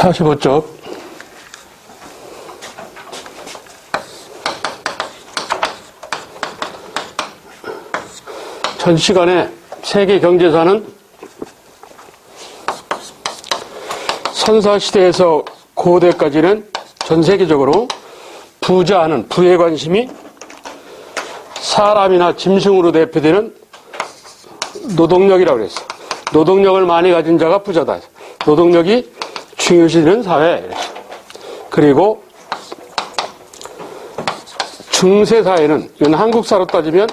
45쪽 전 시간에 세계 경제사는 선사시대에서 고대까지는 전 세계적으로 부자하는 부의 관심이 사람이나 짐승으로 대표되는 노동력이라고 그랬어. 노동력을 많이 가진 자가 부자다. 노동력이 중요시되는 사회. 그리고 중세사회는 이건 한국사로 따지면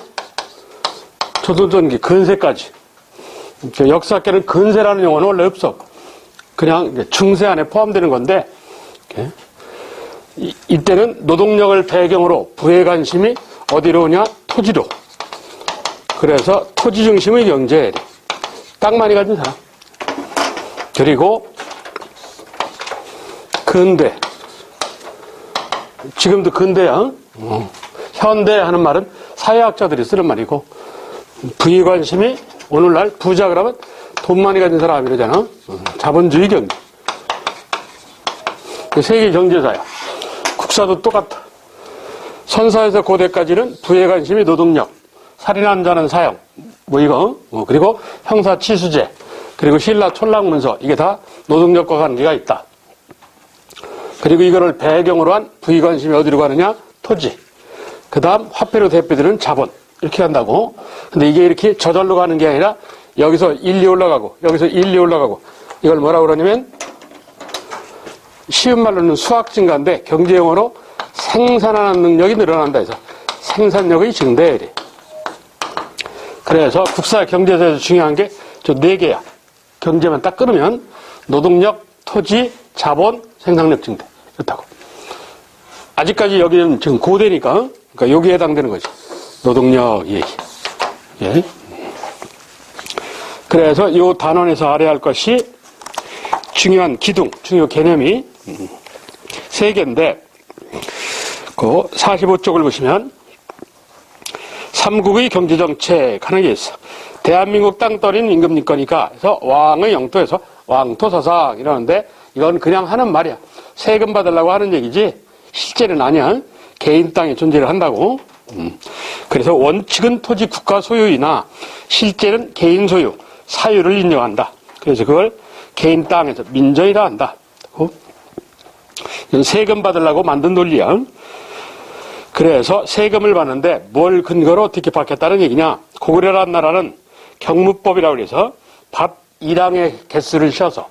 조선전기 근세까지. 역사학계는 근세라는 용어는 원래 없어. 그냥 중세 안에 포함되는 건데 이때는 노동력을 배경으로 부의 관심이 어디로 오냐? 토지로. 그래서 토지 중심의 경제. 땅 많이 가진 사람. 그리고 근대. 지금도 근대야. 현대 하는 말은 사회학자들이 쓰는 말이고 부의 관심이 오늘날 부자 그러면 돈 많이 가진 사람 이러잖아. 자본주의 경제. 세계 경제사야. 국사도 똑같아. 선사에서 고대까지는 부의 관심이 노동력, 살인한 자는 사형, 그리고 형사치수제, 그리고 신라 촌락문서, 이게 다 노동력과 관계가 있다. 그리고 이거를 배경으로 한 부의 관심이 어디로 가느냐? 토지. 그 다음 화폐로 대표되는 자본. 이렇게 간다고. 근데 이게 이렇게 저절로 가는 게 아니라 여기서 1, 2 올라가고, 여기서 1, 2 올라가고, 이걸 뭐라고 그러냐면 쉬운 말로는 수학 증가인데 경제용어로 생산하는 능력이 늘어난다 해서 생산력의 증대. 이래. 그래서 국사 경제사에서 중요한 게 저 4개야. 경제만 딱 끊으면 노동력, 토지, 자본, 생산력 증대. 좋다고. 아직까지 여기는 지금 고대니까, 그러니까 여기에 해당되는 거지. 노동력 얘기. 예. 그래서 이 단원에서 알아야 할 것이 중요한 기둥, 중요 개념이 3개인데, 그 45쪽을 보시면 삼국의 경제정책 하는 게 있어. 대한민국 땅떨이는 임금님거니까 해서 왕의 영토에서 왕토사상 이러는데 이건 그냥 하는 말이야. 세금 받으려고 하는 얘기지 실제는 아니야. 개인 땅에 존재를 한다고. 그래서 원칙은 토지 국가 소유이나 실제는 개인 소유, 사유를 인정한다. 그래서 그걸 개인 땅에서 민정이라 한다. 이건 세금 받으려고 만든 논리야. 그래서 세금을 받는데 뭘 근거로 어떻게 받겠다는 얘기냐. 고구려라는 나라는 경무법이라고 해서 밥 1항의 개수를 쉬어서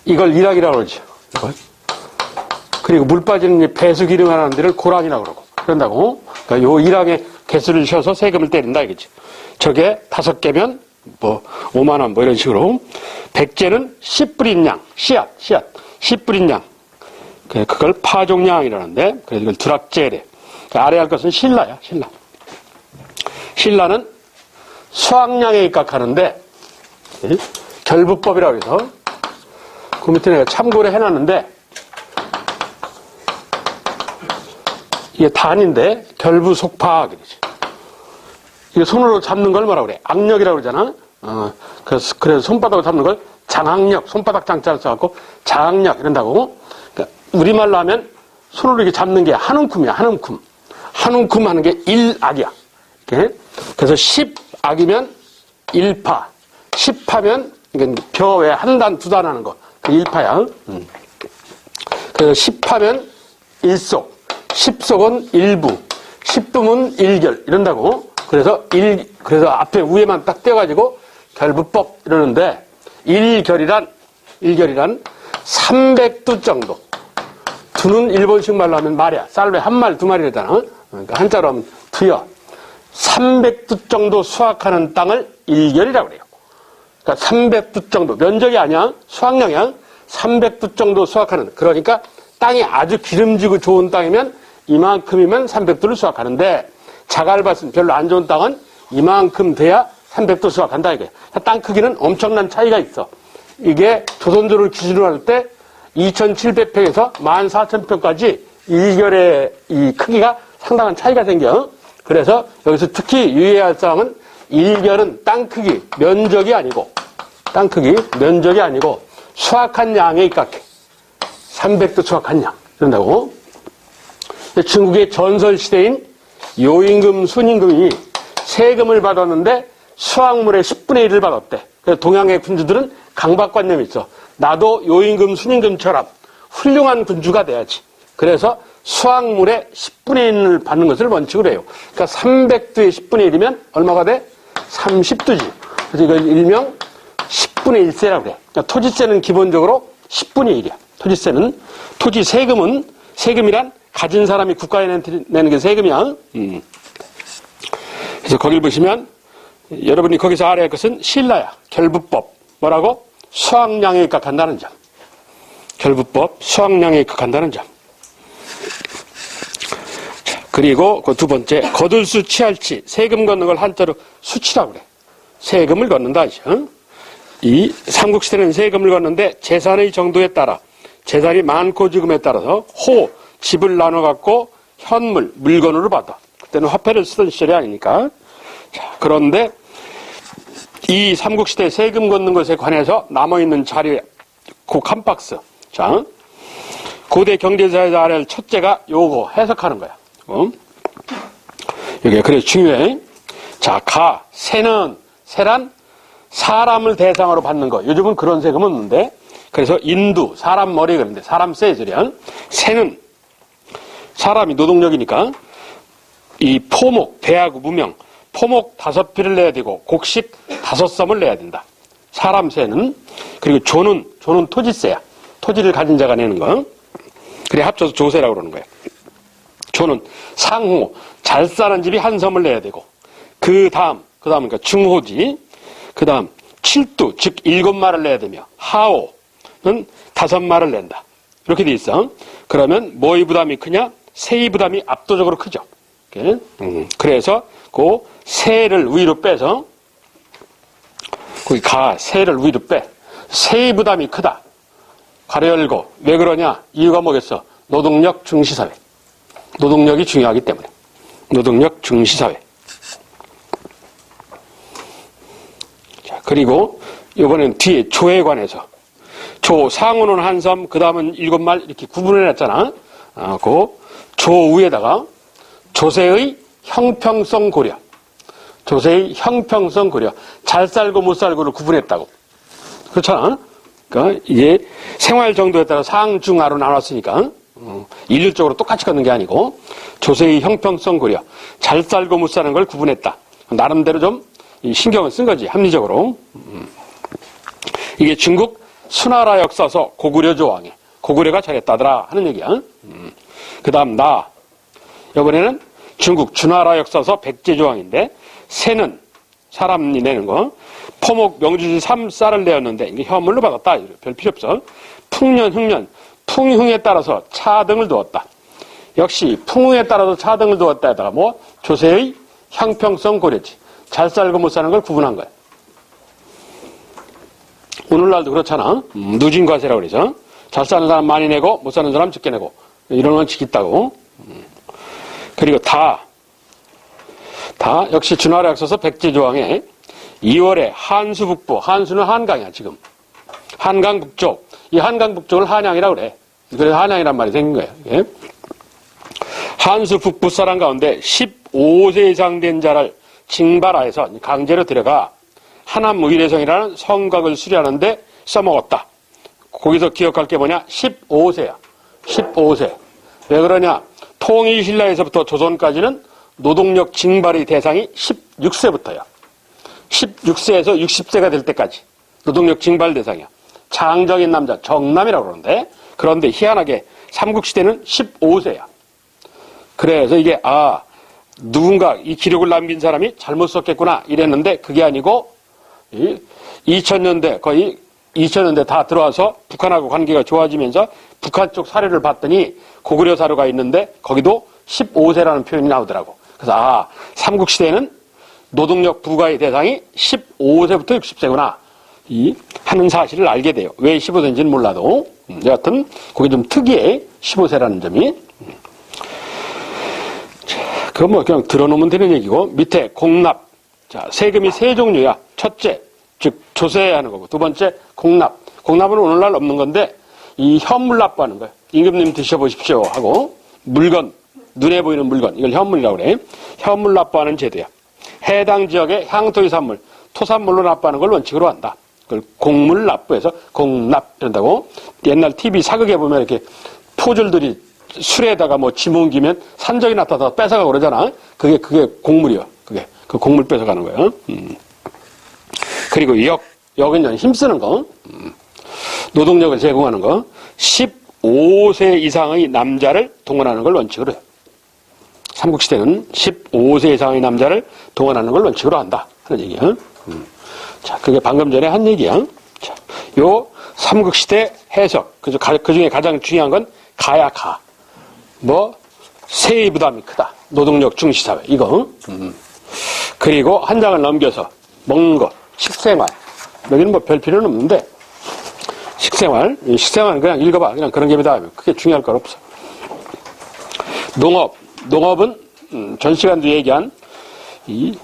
이걸 1항이라고 그러죠. 그리고 물 빠지는 배수 기능하는 데를 고랑이라고 그러고 그런다고. 그러니까 요 1항의 개수를 쉬어서 세금을 때린다 이거지. 저게 5개면 뭐 5만 원 뭐 이런 식으로. 백제는 씨 뿌린 양, 씨앗, 씨 뿌린 양. 그걸 파종량이라는데, 그래서 이걸 두락제래. 아래 할 것은 신라야, 신라. 신라는 수확량에 입각하는데, 결부법이라고 해서, 그 밑에 내가 참고를 해놨는데, 이게 단인데, 결부속파, 그러지. 이게 손으로 잡는 걸 뭐라고 그래? 악력이라고 그러잖아? 그래서 손바닥으로 잡는 걸 장악력, 손바닥 장자를 써갖고, 장악력, 이런다고. 우리말로 하면 손으로 이렇게 잡는 게 한 움큼이야, 한 움큼. 한 움큼 하는 게 1악이야. 이렇게. 그래서 10악이면 1파. 10파면, 벼 외에 한 단, 2단 하는 거. 그 1파야. 그래서 10파면 1속. 10속은 1부. 10부면 1결. 이런다고. 그래서 그래서 앞에 위에만 딱 떼어가지고 결부법 이러는데, 1결이란 300두 정도. 두는 일본식 말로 하면 말이야. 쌀로 한 말, 2마리잖아. 그러니까 한자로 하면 두여. 300두 정도 수확하는 땅을 1결이라고 그래요. 그러니까 300두 정도. 면적이 아니야. 수확량이야. 300두 정도 수확하는. 그러니까 땅이 아주 기름지고 좋은 땅이면 이만큼이면 300두를 수확하는데 자갈밭은 별로 안 좋은 땅은 이만큼 돼야 300두 수확한다 이거야. 땅 크기는 엄청난 차이가 있어. 이게 조선조를 기준으로 할 때 2,700평에서 14,000평까지 1결의 이 크기가 상당한 차이가 생겨. 그래서 여기서 특히 유의해야 할 사항은 1결은 땅 크기, 면적이 아니고 땅 크기, 면적이 아니고 수확한 양에 입각해. 300도 수확한 양. 그런다고. 중국의 전설시대인 요임금, 순임금이 세금을 받았는데 수확물의 10분의 1을 받았대. 그래서 동양의 군주들은 강박관념이 있어. 나도 요임금, 순임금처럼 훌륭한 군주가 돼야지. 그래서 수확물의 10분의 1을 받는 것을 원칙으로 해요. 그러니까 300도의 10분의 1이면 얼마가 돼? 30도지. 그래서 이걸 일명 10분의 1세라고 그래. 그러니까 토지세는 기본적으로 10분의 1이야. 토지세는, 토지 세금은, 세금이란 가진 사람이 국가에 내는 게 세금이야. 그래서 거길 보시면 여러분이 거기서 알아야 할 것은 신라야. 결부법. 뭐라고? 수확량에 입각한다는 점. 결부법, 수확량에 입각한다는 점. 자, 그리고 그 두 번째, 거둘수 취할치. 세금 걷는 걸 한자로 수치라고 그래. 세금을 걷는다. 이 삼국시대는 세금을 걷는데 재산의 정도에 따라, 재산이 많고 적음에 따라서 집을 나눠갖고 현물, 물건으로 받아. 그때는 화폐를 쓰던 시절이 아니니까. 자, 그런데 이 삼국시대 세금 걷는 것에 관해서 남아있는 자료에 곡 한 박스. 자, 고대 경제사에서 알아야 할 첫째가 요거 해석하는 거야. 이게 그래서 중요해. 자, 세란 사람을 대상으로 받는 거. 요즘은 그런 세금은 없는데. 그래서 인두, 사람 머리 그런데 사람 세즈련. 세는 사람이 노동력이니까 이 포목, 배하고 무명, 포목 5피를 내야 되고 곡식 5섬을 내야 된다. 사람 세는. 그리고 조는 토지세야. 토지를 가진 자가 내는 거. 그래 합쳐서 조세라고 그러는 거야. 조는 상호, 잘 사는 집이 한 섬을 내야 되고 그 다음 그러니까 중호지. 그 다음 칠두, 즉 7마를 내야 되며 하오는 5마를 낸다. 이렇게 돼 있어. 그러면 뭐의 부담이 크냐? 세의 부담이 압도적으로 크죠. 그래서 그 세를 위로 빼서 거기 세를 위로 빼. 세의 부담이 크다. 가려 열고. 왜 그러냐? 이유가 뭐겠어? 노동력 중시사회. 노동력이 중요하기 때문에. 노동력 중시사회. 자, 그리고 이번엔 뒤에 조에 관해서. 조, 상호는 한 섬, 그 다음은 7말 이렇게 구분을 해놨잖아. 그 조 위에다가 조세의 형평성 고려. 조세의 형평성 고려. 잘 살고 못 살고를 구분했다고. 그렇잖아. 그러니까 이게 생활 정도에 따라 상, 중, 하로 나눴으니까 일률적으로 똑같이 걷는 게 아니고 조세의 형평성 고려. 잘 살고 못 사는 걸 구분했다. 나름대로 좀 신경을 쓴 거지. 합리적으로. 이게 중국 수나라 역사서 고구려 조왕에 고구려가 잘했다더라 하는 얘기야. 그 다음 이번에는 중국 주나라 역사서 백제조왕인데 세는 사람이 내는 거. 포목 명주지 3쌀을 내었는데 이게 현물로 받았다. 별 필요 없어. 풍년, 흉년, 풍흉에 따라서 차 등을 두었다. 역시 풍흉에 따라서 차 등을 두었다 에다가 조세의 형평성 고려지. 잘 살고 못 사는 걸 구분한 거야. 오늘날도 그렇잖아. 누진과세라고 그러죠. 잘 사는 사람 많이 내고 못 사는 사람 적게 내고 이런 원칙이 있다고. 그리고 역시 주나라 역사서 백제조왕에 2월에 한수 북부, 한수는 한강이야 지금. 한강 북쪽. 이 한강 북쪽을 한양이라고 그래. 그래서 한양이란 말이 생긴 거예요. 이게. 한수 북부 사람 가운데 15세 이상 된 자를 징발하여서 강제로 들여가 하남 의례성이라는 성곽을 수리하는데 써먹었다. 거기서 기억할 게 뭐냐? 15세야. 15세. 왜 그러냐? 통일신라에서부터 조선까지는 노동력 징발의 대상이 16세부터야. 16세에서 60세가 될 때까지 노동력 징발 대상이야. 장정인 남자, 정남이라고 그러는데, 그런데 희한하게 삼국시대는 15세야. 그래서 이게 누군가 이 기록을 남긴 사람이 잘못 썼겠구나 이랬는데 그게 아니고 2000년대 거의 2000년대 다 들어와서 북한하고 관계가 좋아지면서 북한 쪽 사료를 봤더니 고구려 사료가 있는데 거기도 15세라는 표현이 나오더라고. 그래서 삼국시대에는 노동력 부과의 대상이 15세부터 60세구나 하는 사실을 알게 돼요. 왜 15세인지는 몰라도 여하튼 그게 좀 특이해. 15세라는 점이. 그건 그냥 들어놓으면 되는 얘기고 밑에 공납. 자, 세금이 세 종류야. 첫째, 즉 조세하는 거고, 두 번째 공납. 공납은 오늘날 없는 건데 이 현물 납부하는 거예요. 임금님 드셔보십시오 하고 물건, 눈에 보이는 물건, 이걸 현물이라고 그래. 현물 납부하는 제도야. 해당 지역의 향토의 산물, 토산물로 납부하는 걸 원칙으로 한다. 그걸 공물 납부해서 공납 이런다고. 옛날 TV 사극에 보면 이렇게 포졸들이 술에다가 뭐 짐 옮기면 산적이 나타나서 뺏어가고 그러잖아. 그게 공물이요. 그 공물 뺏어가는 거예요. 그리고 역은 힘쓰는 거. 노동력을 제공하는 거. 15세 이상의 남자를 동원하는 걸 원칙으로 해요. 삼국시대는 15세 이상의 남자를 동원하는 걸 원칙으로 한다 하는 얘기야. 자, 그게 방금 전에 한 얘기야. 자, 요 삼국시대 해석. 그 중에 가장 중요한 건 가야 가. 세의 부담이 크다. 노동력 중시사회. 이거. 그리고 한 장을 넘겨서 먹는 거. 식생활. 여기는 별 필요는 없는데. 식생활은 그냥 읽어봐. 그냥 그런 게임이다. 크게 중요할 건 없어. 농업은 전 시간도 얘기한 이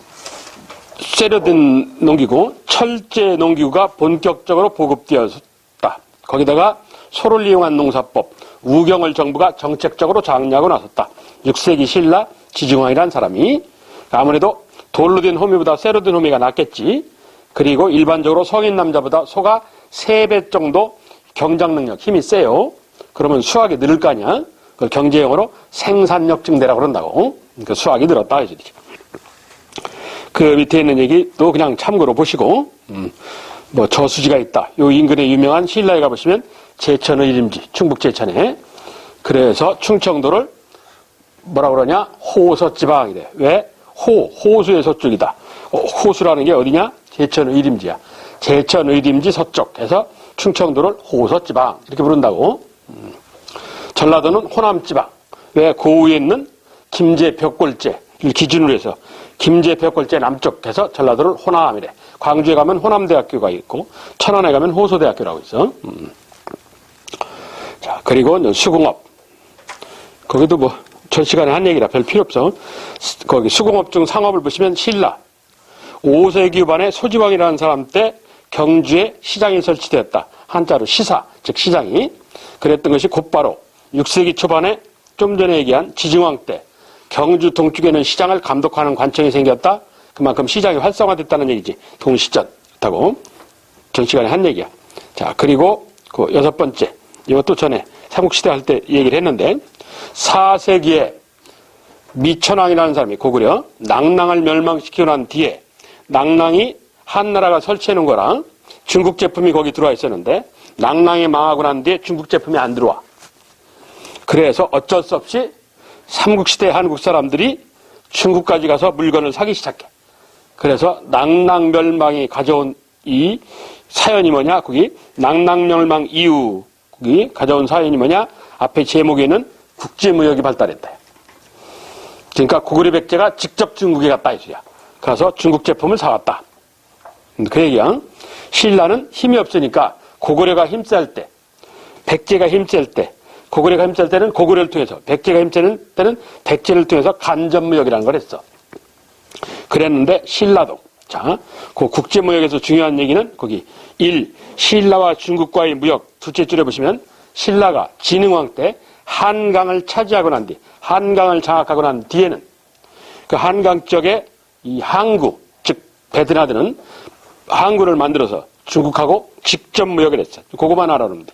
세련된 농기구, 철제 농기구가 본격적으로 보급되었다. 거기다가 소를 이용한 농사법, 우경을 정부가 정책적으로 장려하고 나섰다. 6세기 신라 지중왕이라는 사람이 아무래도 돌로 된 호미보다 쇠로 된 호미가 낫겠지. 그리고 일반적으로 성인 남자보다 소가 3배 정도 경작 능력, 힘이 세요. 그러면 수확이 늘을 거 아니야. 그걸 경제용어로 생산력 증대라고 그런다고. 그 수확이 늘었다. 그 밑에 있는 얘기도 그냥 참고로 보시고, 저수지가 있다. 요 인근에 유명한 신라에 가보시면 제천의 이림지, 충북 제천에. 그래서 충청도를 뭐라고 그러냐? 호서지방이래. 왜? 호수의 서쪽이다. 호수라는 게 어디냐? 제천의 이림지야. 제천의 이림지 서쪽 해서 충청도를 호서지방 이렇게 부른다고. 전라도는 호남지방. 왜? 고우에 있는 김제 벽골제를 기준으로 해서 김제 벽골제 남쪽 해서 전라도를 호남이래. 광주에 가면 호남대학교가 있고 천안에 가면 호서대학교라고 있어. 자, 그리고 수공업. 거기도 전 시간에 한 얘기라 별 필요 없어. 거기 수공업 중 상업을 보시면 신라 5세기 후반에 소지왕이라는 사람 때 경주에 시장이 설치되었다. 한자로 시사, 즉 시장이. 그랬던 것이 곧바로 6세기 초반에 좀 전에 얘기한 지중왕 때 경주 동쪽에는 시장을 감독하는 관청이 생겼다. 그만큼 시장이 활성화됐다는 얘기지. 동시전다고 전 시간에 한 얘기야. 자, 그리고 그 6번째. 이것도 전에 삼국시대 할 때 얘기를 했는데 4세기에 미천왕이라는 사람이 고구려 낭랑을 멸망시키고 난 뒤에 낭랑이 한나라가 설치해 놓은 거랑 중국 제품이 거기 들어와 있었는데 낭랑이 망하고 난 뒤에 중국 제품이 안 들어와. 그래서 어쩔 수 없이 삼국시대 한국 사람들이 중국까지 가서 물건을 사기 시작해. 그래서 낭랑 멸망이 가져온 이 사연이 뭐냐? 거기 낭랑 멸망 이후 거기 가져온 사연이 뭐냐? 앞에 제목에는 국제무역이 발달했다. 그러니까 고구려 백제가 직접 중국에 갔다 이 소리야. 가서 중국 제품을 사왔다. 그 얘기야. 신라는 힘이 없으니까 고구려가 힘셀 때, 백제가 힘셀 때, 고구려가 힘셀 때는 고구려를 통해서, 백제가 힘셀 때는 백제를 통해서 간접무역이라는 걸 했어. 그랬는데 신라도. 자, 그 국제무역에서 중요한 얘기는 거기 1. 신라와 중국과의 무역. 둘째 줄에 보시면 신라가 진흥왕 때 한강을 차지하고 난 뒤, 한강을 장악하고 난 뒤에는 그 한강 쪽에 이 항구, 즉 베드나드는 항구를 만들어서 중국하고 직접 무역을 했어. 그거만 알아놓으면 돼.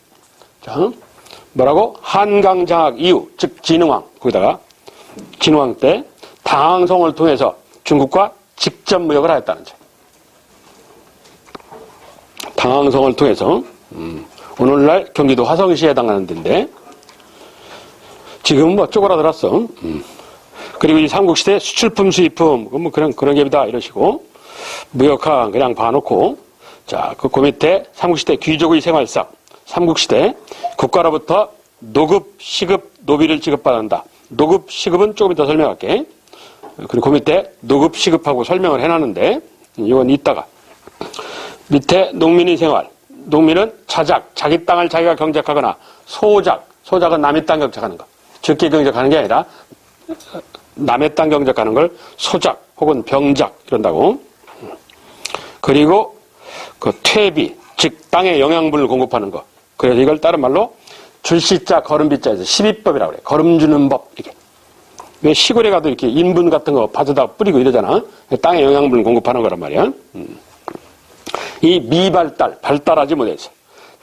자, 뭐라고? 한강 장악 이후, 즉 진흥왕, 거기다가 진흥왕 때 당항성을 통해서 중국과 직접 무역을 하였다는 점. 당항성을 통해서 오늘날 경기도 화성시에 해당하는 데인데 지금 쪼그라들었어. 그리고 이 삼국시대 수출품, 수입품, 그런 갭이다, 이러시고. 무역항 그냥 봐놓고. 자, 그 밑에 삼국시대 귀족의 생활상. 삼국시대 국가로부터 노급, 시급, 노비를 지급받는다. 노급, 시급은 조금 이따 설명할게. 그리고 그 밑에 노급, 시급하고 설명을 해놨는데, 이건 이따가. 밑에 농민의 생활. 농민은 자작, 자기 땅을 자기가 경작하거나 소작, 소작은 남의 땅 경작하는 거. 적게 경작하는 게 아니라 남의 땅 경작하는 걸 소작 혹은 병작 이런다고. 그리고 그 퇴비, 즉 땅에 영양분을 공급하는 거. 그래서 이걸 다른 말로 줄시자 걸음비자에서 12법이라고 그래. 걸음 주는 법. 이게. 왜 시골에 가도 이렇게 인분 같은 거 밭에다 뿌리고 이러잖아. 땅에 영양분을 공급하는 거란 말이야. 이 미발달, 발달하지 못해서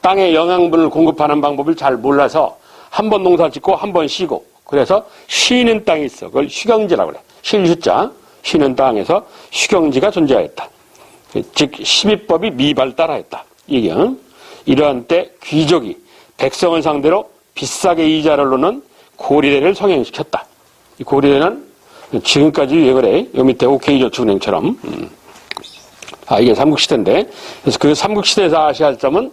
땅에 영양분을 공급하는 방법을 잘 몰라서 한 번 농사 짓고 한 번 쉬고, 그래서 쉬는 땅이 있어. 그걸 휴경지라고 그래. 쉴 휴자, 쉬는 땅에서 휴경지가 존재하였다. 즉 12법이 미발달하였다. 이게 이러한 때 귀족이 백성을 상대로 비싸게 이자를 놓는 고리대를 성행시켰다. 이 고리대는 지금까지 왜 그래? 요 밑에 OK저축은행처럼. 이게 삼국시대인데, 그래서 그 삼국시대에서 아셔야 할 점은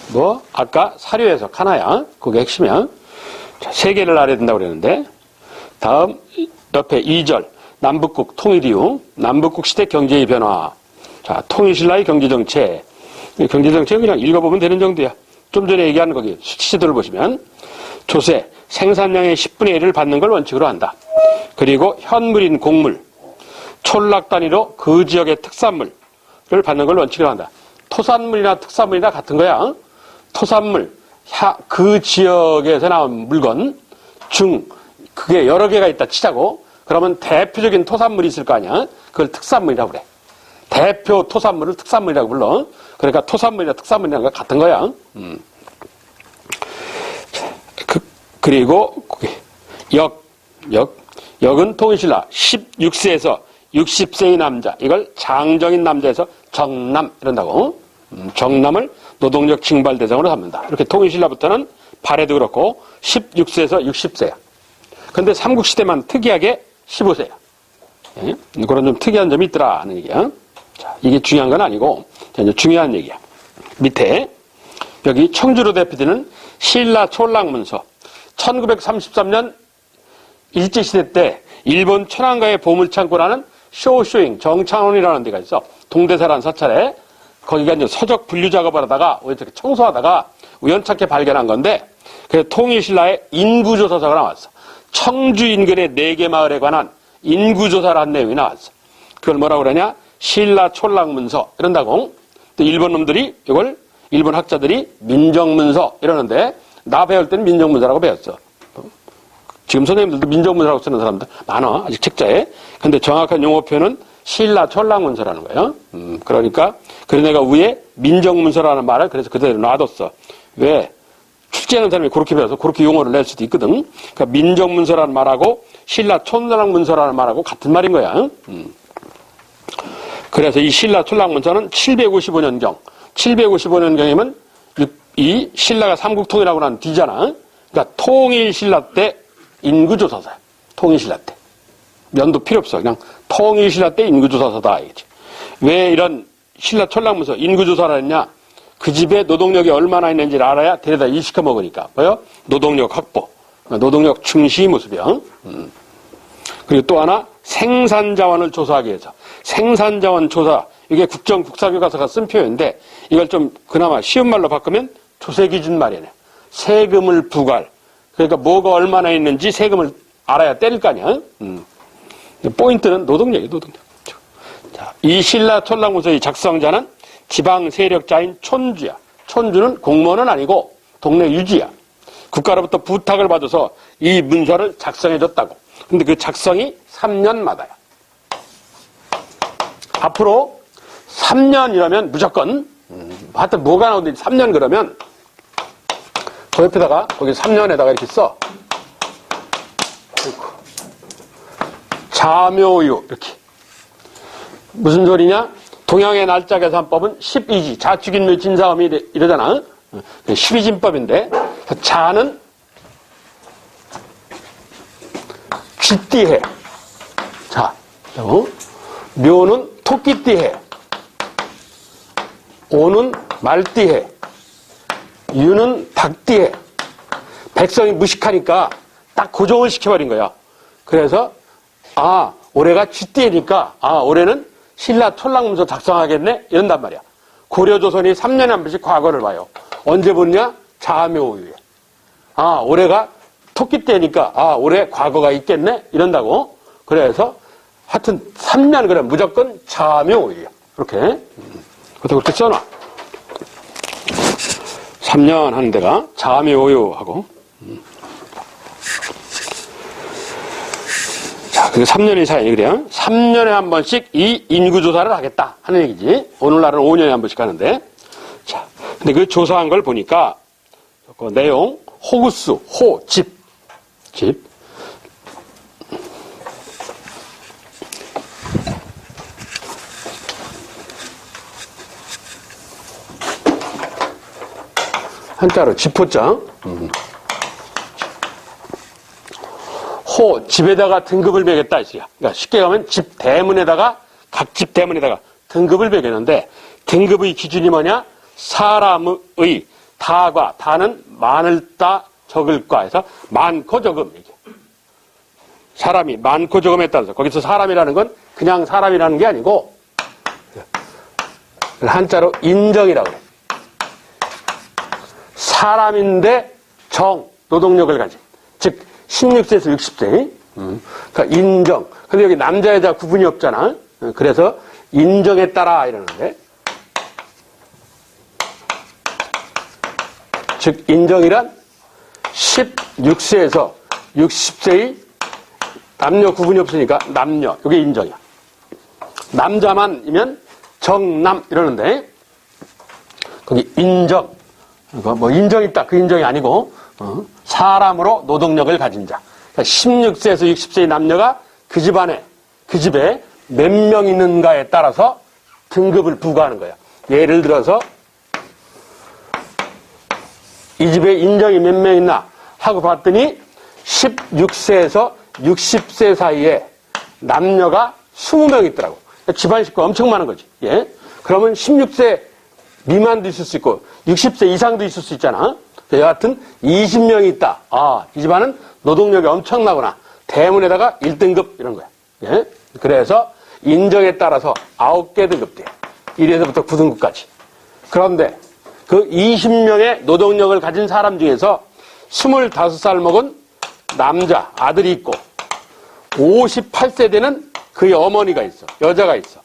뭐 아까 사료에서 하나야. 그게 핵심이야. 자, 세 개를 알아야 된다고 그랬는데, 다음 옆에 2절 남북국 통일 이후 남북국 시대 경제의 변화. 자, 통일신라의 경제정책. 경제정책은 그냥 읽어보면 되는 정도야. 좀 전에 얘기한 거기 수치제도를 보시면 조세, 생산량의 10분의 1을 받는 걸 원칙으로 한다. 그리고 현물인 곡물, 촌락 단위로 그 지역의 특산물을 받는 걸 원칙으로 한다. 토산물이나 특산물이나 같은 거야. 토산물, 그 지역에서 나온 물건 중 그게 여러 개가 있다 치자고. 그러면 대표적인 토산물이 있을 거 아니야. 그걸 특산물이라고 그래. 대표 토산물을 특산물이라고 불러. 그러니까 토산물이나 특산물이랑 같은 거야. 그리고 역은 통일신라 16세에서 60세의 남자, 이걸 장정인 남자에서 정남 이런다고. 정남을 노동력 징발 대상으로 삼는다. 이렇게 통일신라부터는 발해도 그렇고 16세에서 60세야. 근데 삼국시대만 특이하게 15세야. 예? 그런 좀 특이한 점이 있더라 하는 얘기야. 자, 이게 중요한 건 아니고 이제 중요한 얘기야. 밑에 여기 청주로 대표되는 신라 촌락문서. 1933년 일제시대 때 일본 천황가의 보물창고라는 쇼쇼잉 정창원이라는 데가 있어. 동대사라는 사찰에. 거기가 이제 서적 분류 작업을 하다가 청소하다가 우연찮게 발견한 건데, 그 통일신라의 인구조사서가 나왔어. 청주 인근의 4개 마을에 관한 인구조사를 한 내용이 나왔어. 그걸 뭐라고 그러냐? 신라 촌락문서 이런다고. 또 일본 놈들이 이걸 일본 학자들이 민정문서 이러는데, 나 배울 때는 민정문서라고 배웠어. 지금 선생님들도 민정문서라고 쓰는 사람들 많아. 아직 책자에. 근데 정확한 용어 표현은 신라 촌락문서라는 거예요. 그러니까 내가 위에 민정문서라는 말을 그래서 그대로 놔뒀어. 왜? 출제하는 사람이 그렇게 배워서 그렇게 용어를 낼 수도 있거든. 그러니까 민정문서라는 말하고 신라 촌락문서라는 말하고 같은 말인 거야. 그래서 이 신라 촌락문서는 755년경. 755년경이면 이 신라가 삼국통일하고 난 뒤잖아. 그러니까 통일신라 때 인구조사서야. 통일신라 때. 연도 필요 없어. 그냥 통일신라 때 인구조사서다. 이거지. 왜 이런 신라 촌락문서 인구조사를 했냐? 그 집에 노동력이 얼마나 있는지를 알아야 데려다 일시켜 먹으니까. 뭐요? 노동력 확보. 노동력 충시 모습이야. 그리고 또 하나 생산자원을 조사하기 위해서. 생산자원 조사. 이게 국정국사교과서가 쓴 표현인데 이걸 좀 그나마 쉬운 말로 바꾸면 조세기준 마련해. 세금을 부과할. 그러니까 뭐가 얼마나 있는지 세금을 알아야 때릴 거 아니야. 포인트는 노동력이에요. 노동력. 자, 이 신라 촌락문서의 작성자는 지방 세력자인 촌주야. 촌주는 공무원은 아니고 동네 유지야. 국가로부터 부탁을 받아서 이 문서를 작성해줬다고. 근데 그 작성이 3년마다야. 앞으로 3년이라면 무조건 하여튼 뭐가 나오는지 3년 그러면 그 옆에다가 거기 3년에다가 이렇게 써. 자묘유 이렇게. 무슨 소리냐? 동양의 날짜 계산법은 12지. 자축인묘 진사음이 이러잖아. 12진법인데 자는 쥐띠해. 자, 묘는 토끼띠해. 오는 말띠해. 유는 닭띠해. 백성이 무식하니까 딱 고정을 시켜버린 거야. 그래서 올해가 쥐띠니까 올해는 신라 촌락문서 작성하겠네? 이런단 말이야. 고려조선이 3년에 한 번씩 과거를 봐요. 언제 보느냐? 자묘우유에. 올해가 토끼때니까 올해 과거가 있겠네? 이런다고. 그래서 하여튼 3년 그래 무조건 자묘우유야. 그렇게. 그것도 그렇게 써놔. 3년 하는 데가 자미오요하고. 자, 그게 3년의 사연이 그래요. 3년에 한 번씩 이 인구조사를 하겠다 하는 얘기지. 오늘날은 5년에 한 번씩 하는데. 자, 근데 그 조사한 걸 보니까 그 내용, 호구수, 집. 한자로 집호자. 집에다가 등급을 매겼다 이거야. 그러니까 쉽게 가면 집 대문에다가 각 집 대문에다가 등급을 매겼는데 등급의 기준이 뭐냐? 사람의 다는 많을 다 적을 과 해서 많고 적음 이게. 사람이 많고 적음에 따라서 거기서 사람이라는 건 그냥 사람이라는 게 아니고 한자로 인정이라고 그래. 사람인데 노동력을 가진. 즉, 16세에서 60세. 그러니까 인정. 근데 여기 남자, 여자 구분이 없잖아. 그래서 인정에 따라 이러는데. 즉, 인정이란 16세에서 60세의 남녀 구분이 없으니까 남녀. 이게 인정이야. 남자만이면 정남 이러는데. 거기 인정. 뭐 인정 있다 그 인정이 아니고 사람으로 노동력을 가진 자. 그러니까 16세에서 60세의 남녀가 그 집에 몇 명 있는가에 따라서 등급을 부과하는 거야. 예를 들어서 이 집에 인정이 몇 명 있나 하고 봤더니 16세에서 60세 사이에 남녀가 20명 있더라고. 그러니까 집안 식구가 엄청 많은 거지. 예? 그러면 16세 미만도 있을 수 있고 60세 이상도 있을 수 있잖아. 여하튼 20명이 있다. 아, 이 집안은 노동력이 엄청나구나. 대문에다가 1등급 이런 거야. 예? 그래서 인정에 따라서 9개 등급돼. 1에서부터 9등급까지. 그런데 그 20명의 노동력을 가진 사람 중에서 25살 먹은 남자, 아들이 있고 58세 되는 그의 어머니가 있어. 여자가 있어.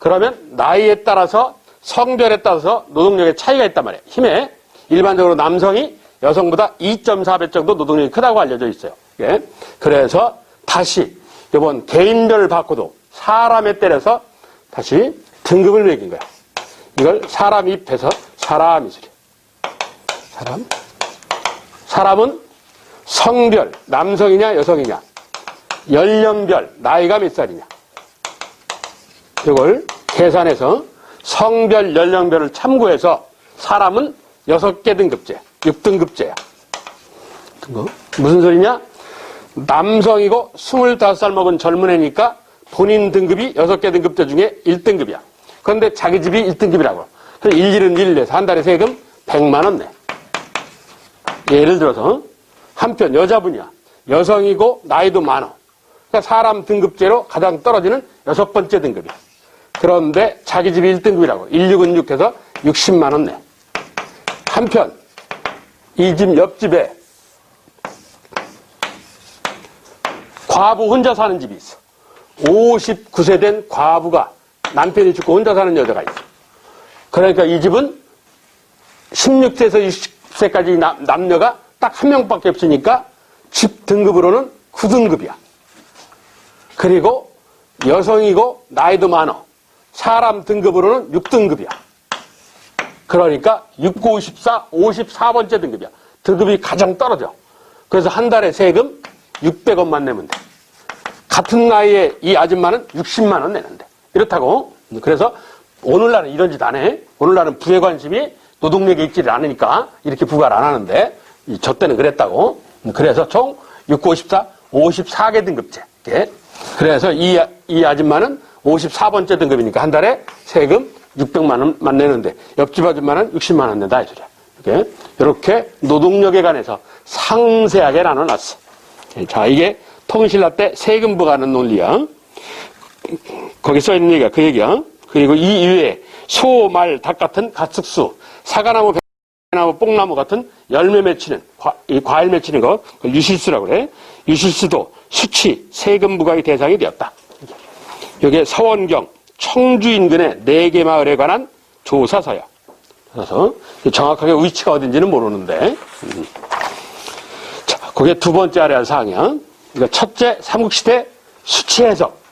그러면 나이에 따라서 성별에 따라서 노동력의 차이가 있단 말이에요. 힘에 일반적으로 남성이 여성보다 2.4배 정도 노동력이 크다고 알려져 있어요. 예? 그래서 다시 이번 개인별을 바꿔도 사람에 따라서 다시 등급을 매긴 거야. 이걸 사람 입해서 사람 이슬이야. 사람은 성별, 남성이냐 여성이냐, 연령별, 나이가 몇 살이냐. 이걸 계산해서 성별, 연령별을 참고해서 사람은 6개 등급제, 6등급제야. 무슨 소리냐? 남성이고 25살 먹은 젊은 애니까 본인 등급이 6개 등급제 중에 1등급이야. 그런데 자기 집이 1등급이라고. 그래서 1일은 1 내서 한 달에 세금 100만 원 내. 예를 들어서 한편 여자분이야. 여성이고 나이도 많아. 그러니까 사람 등급제로 가장 떨어지는 6번째 등급이야. 그런데 자기 집이 1등급이라고 16은 6 해서 60만 원 내. 한편 이 집 옆집에 과부 혼자 사는 집이 있어. 59세 된 과부가 남편이 죽고 혼자 사는 여자가 있어. 그러니까 이 집은 16세에서 60세까지 남녀가 딱 한 명밖에 없으니까 집 등급으로는 9등급이야. 그리고 여성이고 나이도 많어. 사람 등급으로는 6등급이야. 그러니까 6, 9, 54, 54번째 등급이야. 등급이 가장 떨어져. 그래서 한 달에 세금 600원만 내면 돼. 같은 나이에 이 아줌마는 60만 원 내는데. 이렇다고. 그래서 오늘날은 이런 짓 안 해. 오늘날은 부의 관심이 노동력에 있지를 않으니까 이렇게 부과를 안 하는데 저 때는 그랬다고. 그래서 총 6, 9, 54, 54개 등급제. 그래서 이 아줌마는 54번째 등급이니까 한 달에 세금 600만 원만 내는데 옆집 아줌마는 60만 원 낸다 이 소리야. 이렇게 노동력에 관해서 상세하게 나눠놨어. 자, 이게 통신라 때 세금 부과하는 논리야. 거기 써있는 얘기야. 그 얘기야. 그리고 이 이외에 소, 말, 닭 같은 가축수, 사과나무, 배나무, 뽕나무 같은 열매 맺히는 과일 맺히는 거 그걸 유실수라고 그래. 유실수도 수치, 세금 부과의 대상이 되었다. 여기에 서원경, 청주 인근의 4개 마을에 관한 조사서야. 그래서 정확하게 위치가 어딘지는 모르는데. 자, 그게 두 번째 알아야 할 사항이야. 그러니까 첫째, 삼국시대 수치 해석.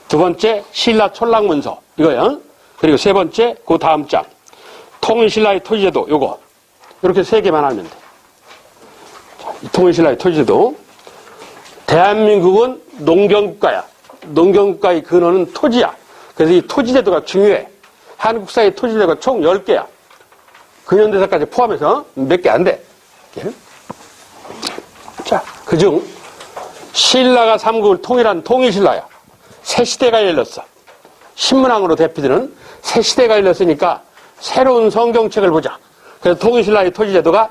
두 번째, 신라 촌락문서. 이거야. 그리고 세 번째, 그 다음 장. 통일신라의 토지제도. 요거. 이렇게 3개만 알면 돼. 자, 통일신라의 토지제도. 대한민국은 농경국가야. 농경국가의 근원은 토지야. 그래서 이 토지제도가 중요해. 한국사의 토지제도가 총 10개야. 근현대사까지 포함해서 몇 개 안 돼. 이렇게. 자, 그중 신라가 삼국을 통일한 통일신라야. 새 시대가 열렸어. 신문왕으로 대표되는 새 시대가 열렸으니까 새로운 성경책을 보자. 그래서 통일신라의 토지제도가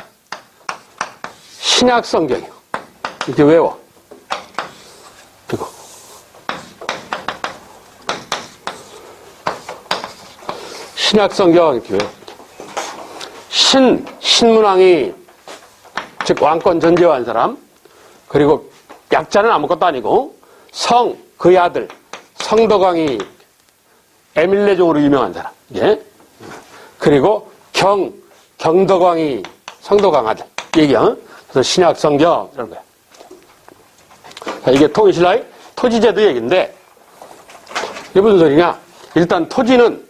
신약성경이야. 이렇게 외워. 그리고 신약성경 이렇게 외워. 신문왕이 즉 왕권 전제한 사람, 그리고 약자는 아무것도 아니고 그의 아들 성덕왕이 에밀레종으로 유명한 사람. 예? 그리고 경덕왕이 성덕왕 아들. 얘기야. 그래서 신약성경 이런 거야. 자, 이게 통일신라의 토지제도 얘기인데 이게 무슨 소리냐? 일단 토지는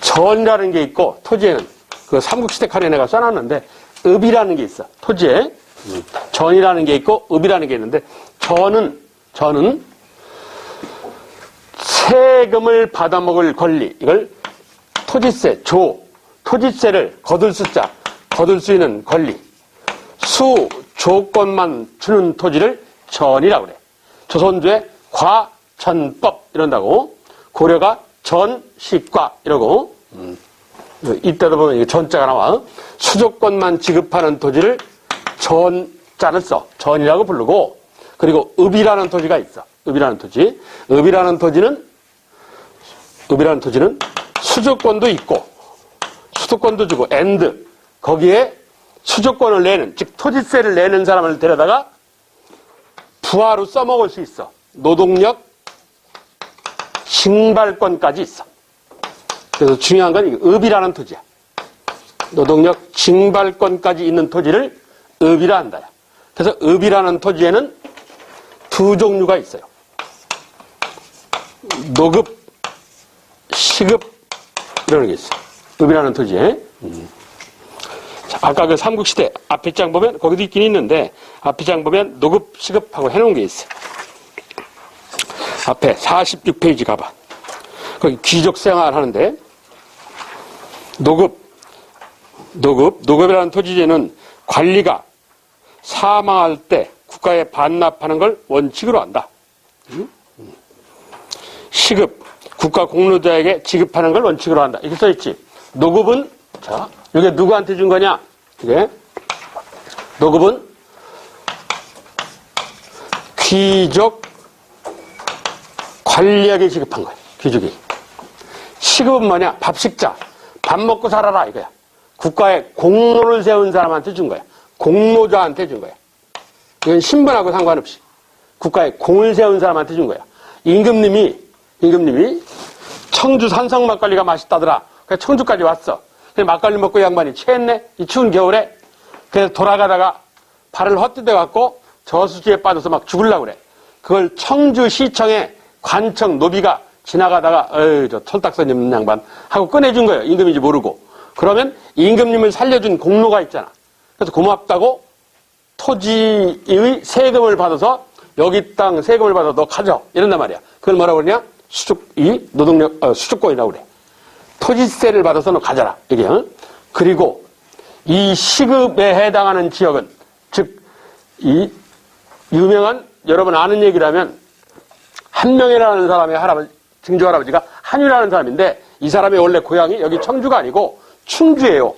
전이라는 게 있고, 토지에는 그 삼국시대 칸에 내가 써놨는데 읍이라는 게 있어. 토지에 전이라는 게 있고 읍이라는 게 있는데, 전은 세금을 받아먹을 권리, 이걸 토지세, 토지세를 거둘 수 있는 권리, 조건만 주는 토지를 전이라고 그래. 조선조의 과전법 이런다고. 고려가 전시과 이러고. 이때도 보면 이게 전자가 나와. 수조건만 지급하는 토지를 전자를 써. 전이라고 부르고. 그리고 읍이라는 토지가 있어. 읍이라는 토지는 수조권도 있고, 수도권도 주고, 거기에 수조권을 내는, 즉 토지세를 내는 사람을 데려다가 부하로 써먹을 수 있어. 노동력 징발권까지 있어. 그래서 중요한 건 읍이라는 토지야. 노동력 징발권까지 있는 토지를 읍이라 한다. 그래서 읍이라는 토지에는 두 종류가 있어요. 노급, 시급 이런 게 있어. 읍이라는 토지에. 자, 아까 그 삼국시대 앞에 장 보면 거기도 있긴 있는데, 앞에 장 보면 노급, 시급하고 해놓은 게 있어. 앞에 46페이지 가봐. 거기 귀족생활 하는데, 노급이라는 토지제는 관리가 사망할 때 국가에 반납하는 걸 원칙으로 한다. 시급, 국가 공로자에게 지급하는 걸 원칙으로 한다. 이렇게 써있지. 노급은, 자, 이게 누구한테 준 거냐? 이게, 노급은 귀족 관리에게 지급한 거야. 귀족이. 시급은 뭐냐? 밥식자. 밥 먹고 살아라 이거야. 국가에 공로를 세운 사람한테 준 거야. 공로자한테 준 거야. 이건 신분하고 상관없이 국가에 공을 세운 사람한테 준 거야. 임금님이 청주 산성 막걸리가 맛있다더라. 그래서 청주까지 왔어. 막걸리 먹고 양반이 취했네. 이 추운 겨울에. 그래서 돌아가다가 발을 헛디뎌 갖고 저수지에 빠져서 막 죽으려고 그래. 그걸 청주시청에 관청 노비가 지나가다가 저 털딱선 입는 양반 하고 꺼내준 거예요. 임금인지 모르고. 그러면 임금님을 살려준 공로가 있잖아. 그래서 고맙다고 토지의 세금을 받아서 여기 땅 세금을 받아서 너 가져 이런단 말이야. 그걸 뭐라고 그러냐? 수주권이라고 그래. 토지세를 받아서 너 가져라. 이게. 그리고 이 시급에 해당하는 지역은, 즉 이 유명한 여러분 아는 얘기라면 한명이라는 사람의 증조할아버지가 한유라는 사람인데, 이 사람의 원래 고향이 여기 청주가 아니고 충주예요.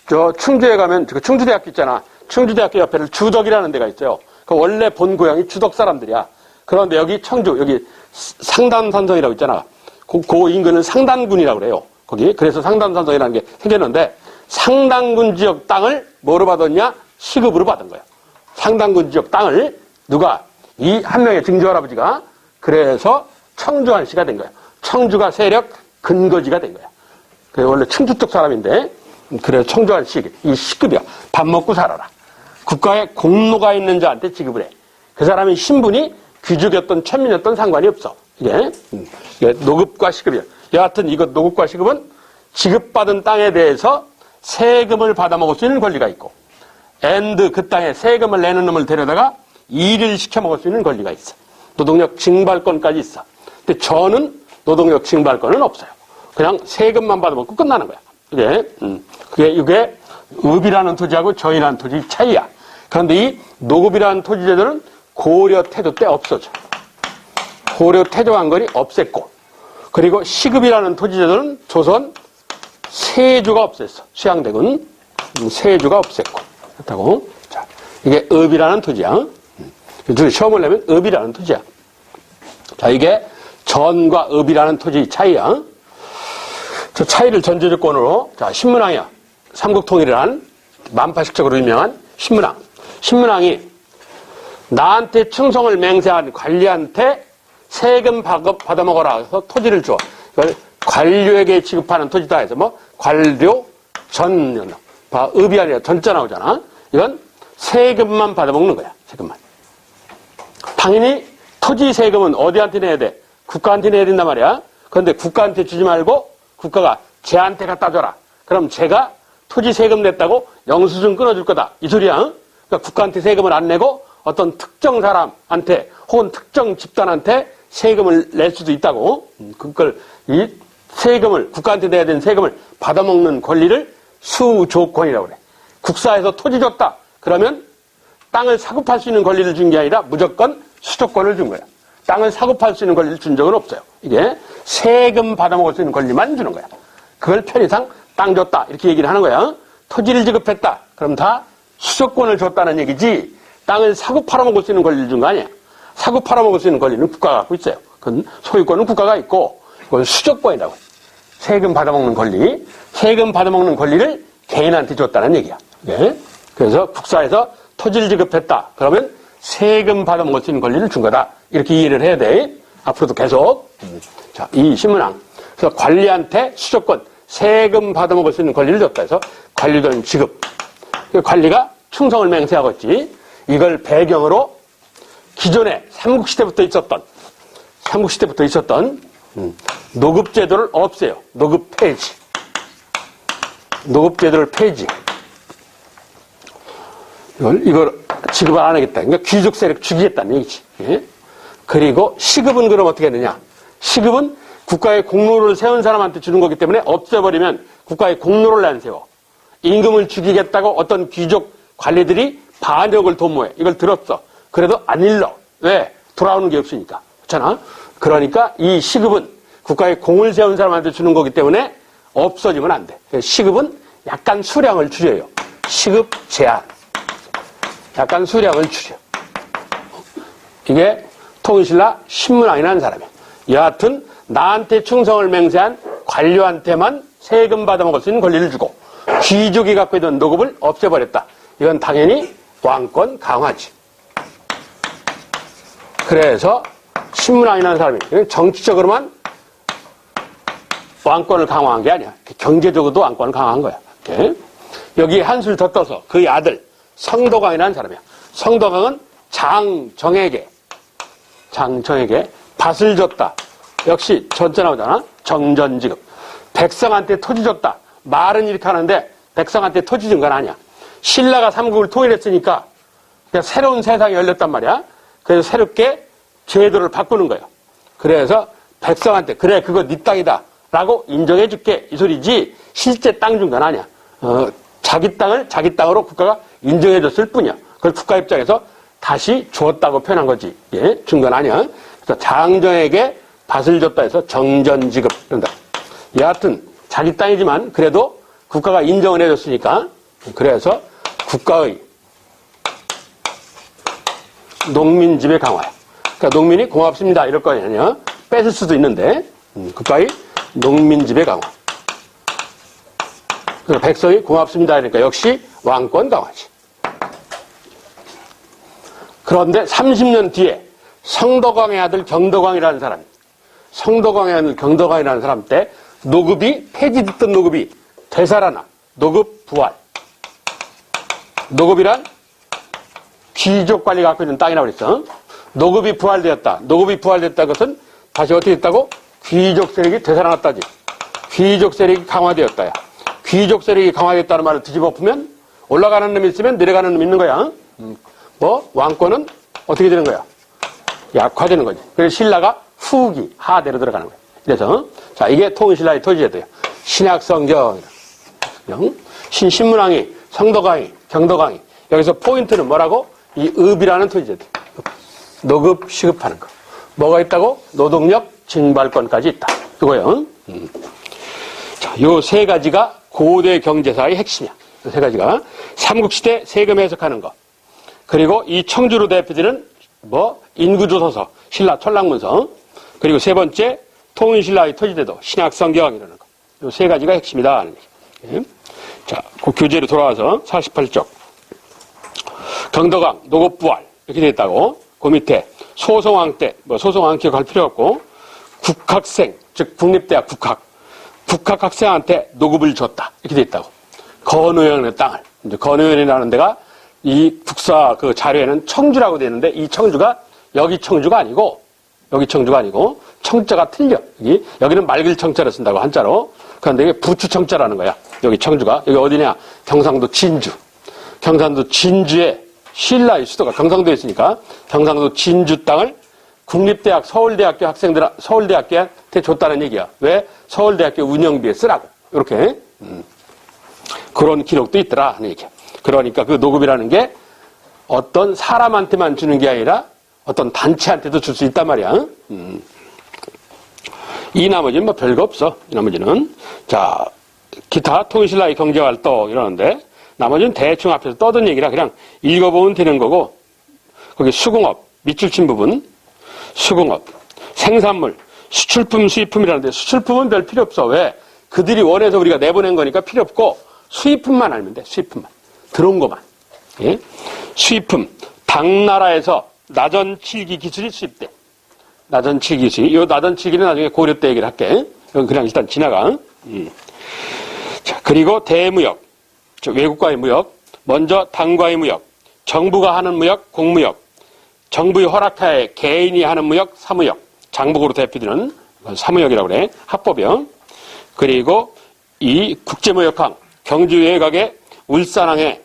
저 충주에 가면 그 충주대학교 있잖아. 충주대학교 옆에는 주덕이라는 데가 있어요. 그 원래 본 고향이 주덕 사람들이야. 그런데 여기 청주, 여기 상단산성이라고 있잖아. 그 인근은 상단군이라고 그래요. 거기. 그래서 상단산성이라는 게 생겼는데, 상단군 지역 땅을 뭐로 받았냐? 시급으로 받은 거야. 상단군 지역 땅을 누가? 이 한 명의 증조할아버지가. 그래서 청주한시가 된 거야. 청주가 세력 근거지가 된 거야. 그 원래 충주 쪽 사람인데, 그래서 청주한시, 이 시급이야. 밥 먹고 살아라. 국가에 공로가 있는 자한테 지급을 해. 그 사람의 신분이 귀족이었던 천민이었던 상관이 없어. 이게 노급과 시급이야. 여하튼 이것 노급과 시급은 지급받은 땅에 대해서 세금을 받아먹을 수 있는 권리가 있고, 그 땅에 세금을 내는 놈을 데려다가 일을 시켜먹을 수 있는 권리가 있어. 노동력 징발권까지 있어. 근데 저는 노동력 징발권은 없어요. 그냥 세금만 받아먹고 끝나는 거야. 이게 읍이라는 토지하고 저이라는 토지 차이야. 그런데 이 노급이라는 토지제도는 고려 태조 때 없어져. 고려 태조왕건이 없앴고, 그리고 시급이라는 토지제도는 조선 세조가 없앴어. 수양대군 세조가 없앴고. 그렇다고. 자, 이게 읍이라는 토지야. 시험을 내면 읍이라는 토지야. 자, 이게 전과 읍이라는 토지 차이야. 저 차이를 전제조건으로, 자, 신문왕이야. 삼국통일을 한 만파식적으로 유명한 신문왕. 신문왕이 나한테 충성을 맹세한 관리한테 세금 받아먹어라 해서 토지를 줘. 이걸 관료에게 지급하는 토지다 해서 뭐 관료 전, 읍이 아니라 전자 나오잖아. 이건 세금만 받아먹는 거야. 세금만. 당연히 토지 세금은 어디한테 내야 돼? 국가한테 내야 된단 말이야. 그런데 국가한테 주지 말고 국가가 쟤한테 갖다 줘라. 그럼 쟤가 토지 세금 냈다고 영수증 끊어줄 거다. 이 소리야. 그러니까 국가한테 세금을 안 내고 어떤 특정 사람한테 혹은 특정 집단한테 세금을 낼 수도 있다고. 그걸 이 세금을 국가한테 내야 되는 세금을 받아먹는 권리를 수조권이라고 그래. 국사에서 토지 줬다. 그러면 땅을 사고팔 수 있는 권리를 준 게 아니라 무조건 수조권을 준 거야. 땅을 사고팔 수 있는 권리를 준 적은 없어요. 이게 세금 받아먹을 수 있는 권리만 주는 거야. 그걸 편의상 땅 줬다 이렇게 얘기를 하는 거야. 토지를 지급했다. 그럼 다 수조권을 줬다는 얘기지 땅을 사고 팔아먹을 수 있는 권리를 준 거 아니야. 사고 팔아먹을 수 있는 권리는 국가가 갖고 있어요. 그건 소유권은 국가가 있고 그건 수조권이라고 해요. 세금 받아먹는 권리. 세금 받아먹는 권리를 개인한테 줬다는 얘기야. 네. 그래서 국사에서 토지를 지급했다. 그러면 세금 받아먹을 수 있는 권리를 준 거다. 이렇게 이해를 해야 돼. 앞으로도 계속. 자, 이 신문왕. 그래서 관리한테 수조권, 세금 받아먹을 수 있는 권리를 줬다 해서 관리권 지급. 관리가 충성을 맹세하고 있지. 이걸 배경으로 기존에 삼국시대부터 있었던 노급제도를 없애요. 노급 폐지. 노급제도를 폐지. 이걸 지급을 안 하겠다. 그러니까 귀족 세력 죽이겠다는 얘기지. 예? 그리고 시급은 그럼 어떻게 되냐? 시급은 국가의 공로를 세운 사람한테 주는 거기 때문에 없애버리면 국가의 공로를 안 세워. 임금을 죽이겠다고 어떤 귀족 관리들이 반역을 도모해. 이걸 들었어. 그래도 안 일러. 왜? 돌아오는 게 없으니까. 그렇잖아? 그러니까 이 시급은 국가의 공을 세운 사람한테 주는 거기 때문에 없어지면 안 돼. 시급은 약간 수량을 줄여요. 시급 제한. 약간 수량을 줄여. 이게 통일신라 신문왕이라는 사람이야. 여하튼 나한테 충성을 맹세한 관료한테만 세금 받아먹을 수 있는 권리를 주고 귀족이 갖고 있던 노급을 없애버렸다. 이건 당연히 왕권 강화지. 그래서 신문왕이라는 사람이 정치적으로만 왕권을 강화한 게 아니야. 경제적으로도 왕권을 강화한 거야. 이렇게. 여기 한술 더 떠서 그의 아들 성덕왕이라는 사람이야. 성덕왕은 장정에게 밭을 줬다. 역시 전체 나오잖아. 정전지급. 백성한테 토지 줬다. 말은 이렇게 하는데 백성한테 토지 준 건 아니야. 신라가 삼국을 통일했으니까 그냥 새로운 세상이 열렸단 말이야. 그래서 새롭게 제도를 바꾸는 거예요. 그래서 백성한테 그래 그거 네 땅이다 라고 인정해 줄게 이 소리지 실제 땅 준 건 아니야. 자기 땅을 자기 땅으로 국가가 인정해 줬을 뿐이야. 그걸 국가 입장에서 다시 주었다고 표현한 거지. 예, 준 건 아니야. 그래서 장정에게 밭을 줬다 해서 정전지급 그런다. 여하튼 자기 땅이지만 그래도 국가가 인정을 해줬으니까 그래서 국가의 농민 지배 강화야. 그러니까 농민이 고맙습니다 이럴 거 아니야. 뺏을 수도 있는데 국가의 농민 지배 강화. 그래서 백성이 고맙습니다 그러니까 역시 왕권 강화지. 그런데 30년 뒤에 성덕왕의 아들 경덕왕이라는 사람이 성덕왕에 있는 경덕왕이라는 사람 때 노급이 폐지됐던 노급이 되살아나. 노급 부활. 노급이란 귀족 관리가 갖고 있는 땅이라고 그랬어. 노급이 부활되었다. 노급이 부활됐다는 것은 다시 어떻게 됐다고? 귀족 세력이 되살아났다지. 귀족 세력이 강화되었다야. 귀족 세력이 강화됐다는 말을 뒤집어 엎으면 올라가는 놈이 있으면 내려가는 놈이 있는 거야. 뭐 왕권은 어떻게 되는 거야? 약화되는 거지. 그래서 신라가 후기 하대로 들어가는 거야. 그래서 자 이게 통신라의 토지제도예요. 신약성경, 신문왕이, 성덕왕이, 경덕왕이. 여기서 포인트는 뭐라고? 이 읍이라는 토지제도. 노급 시급하는 거. 뭐가 있다고? 노동력 징발권까지 있다. 이거요. 자, 요 세 가지가 고대 경제사의 핵심이야. 요 세 가지가 삼국시대 세금 해석하는 거. 그리고 이 청주로 대표되는 뭐 인구조서서, 신라 천랑문서. 그리고 세 번째 통일신라의 토지제도, 신약성경 이라는 거. 요 세 가지가 핵심이다 하는 얘기. 자, 그 교재로 돌아와서 48쪽. 경덕왕, 노급부활 이렇게 되어 있다고. 그 밑에 소송왕 때, 뭐 소송왕 기억할 필요 없고 국학생, 즉 국립대학 국학학생한테 노급을 줬다 이렇게 되어 있다고. 건우현의 땅을. 이제 건우현이라는 데가 이 국사 그 자료에는 청주라고 되어 있는데 이 청주가 여기 청주가 아니고 청자가 틀려. 여기는 맑을 청자를 쓴다고 한자로. 그런데 이게 부추 청자라는 거야. 여기 청주가. 여기 어디냐? 경상도 진주. 경상도 진주에 신라의 수도가 경상도에 있으니까 경상도 진주 땅을 국립대학 서울대학교 학생들, 서울대학교한테 줬다는 얘기야. 왜? 서울대학교 운영비에 쓰라고. 이렇게. 그런 기록도 있더라 하는 얘기야. 그러니까 그 노급이라는 게 어떤 사람한테만 주는 게 아니라 어떤 단체한테도 줄 수 있단 말이야. 이 나머지는 뭐 별거 없어. 이 나머지는. 자, 기타 통신라의 경제활동 이러는데 나머지는 대충 앞에서 떠든 얘기라 그냥 읽어보면 되는 거고 거기 수공업, 밑줄 친 부분 수공업, 생산물, 수출품, 수입품이라는데 수출품은 별 필요 없어. 왜? 그들이 원해서 우리가 내보낸 거니까 필요 없고 수입품만 알면 돼. 수입품만. 들어온 것만. 예? 수입품. 당나라에서 나전칠기 기술이 수입돼. 나전칠기 기술이. 이 나전칠기는 나중에 고려 때 얘기를 할게. 이건 그냥 일단 지나가. 자, 그리고 대무역. 외국과의 무역. 먼저 당과의 무역. 정부가 하는 무역, 공무역. 정부의 허락하에 개인이 하는 무역, 사무역. 장복으로 대표되는 사무역이라고 그래. 합법역. 그리고 이 국제무역항. 경주 외곽의 울산항에